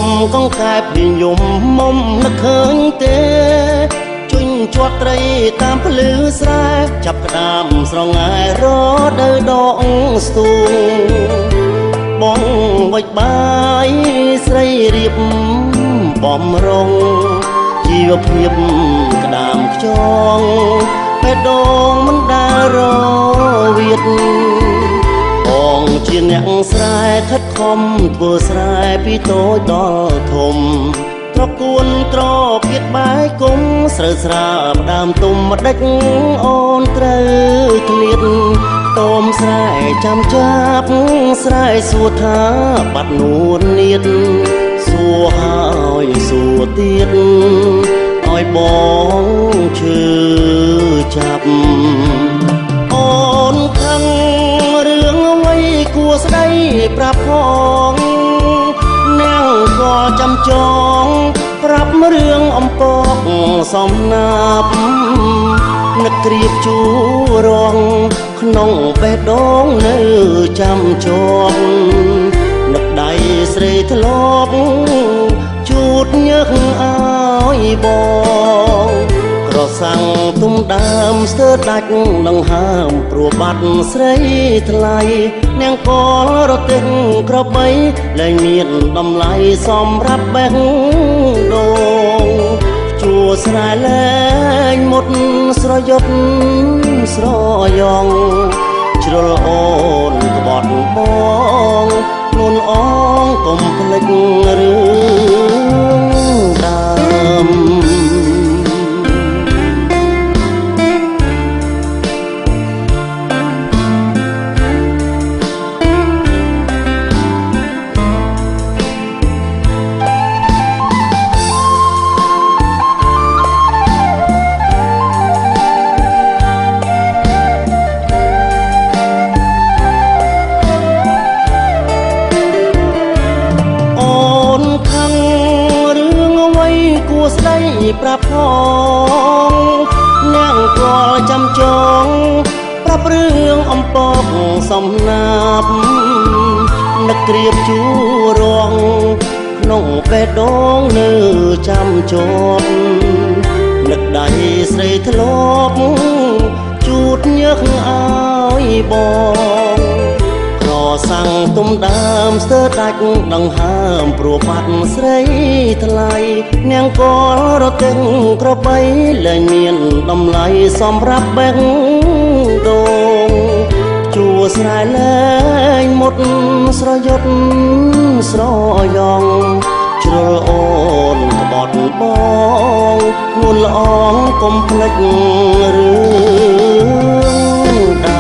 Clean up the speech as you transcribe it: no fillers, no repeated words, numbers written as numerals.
มกองกายพิยมមុំនឹកឃើញទេជុញជាប់ត្រីតាមភ្លឺស្រែចាប់ក្តាមស្រងាយរដូវដងស្ទូងបងវិចបាយស្រីរៀបបំរុងជីវភាពក្តាមខ្យងពេលដងមិនដែលរវិតបងជាអ្នកស្រែខិតខំធ្វើស្រែពីតូចដល់ធំត្រកួនត្រគៀតបាយគុំស្រូវស្រាបដើមទុំម្ដេចអូនត្រូវឃ្លាតតោមស្រែចាំចាប់ស្រែសួរថាបាត់នួននៀតសួរហើយសួរទៀតឲ្យបងឈឺចាប់អូនខឹងរឿងអ្វីគួរស្ដីប្រាប់ផងនាងក៏ចាំចងប្រាប់រឿងអំពកសំណាប់នឹកក្រៀបជួរងក្នុងបេះដូងនៅចាំជាប់នឹកដៃស្រីធ្លាប់ជូតញើសឲ្យបងក្រសាំងទុំដើមស្ទើរដាច់នឹងហើមព្រោះបាត់ស្រីថ្លៃនាងកលរទេះក្របីលែងមានតម្លៃសម្រាប់បេះដូងជួស្រែលែងមុតស្រយុតស្រយ៉ងជ្រុលអូនក្បត់បងខ្លួនអងកុំភ្លេចរឿងដើមស្ដីប្រាប់ផងនាងក៏ចាំចងប្រាប់រឿងអំពកសំណាប់នឹកក្រៀបជួរងក្នុងបេះដូងនៅចាំជាប់នឹកដៃស្រីធ្លាប់ជូតញើសឲ្យបងសាំងទុំដើមស្ទើរដាច់ដង្ហើមព្រោះបាត់ស្រីថ្លៃនាងកលរទេះក្របីលែងមានតម្លៃសម្រាប់បេះដូងជួស្រែលែងមុតស្រយុតស្រយ៉ងជ្រុលអូនក្បត់បងខ្លួនល្អងកុំភ្លេចរឿង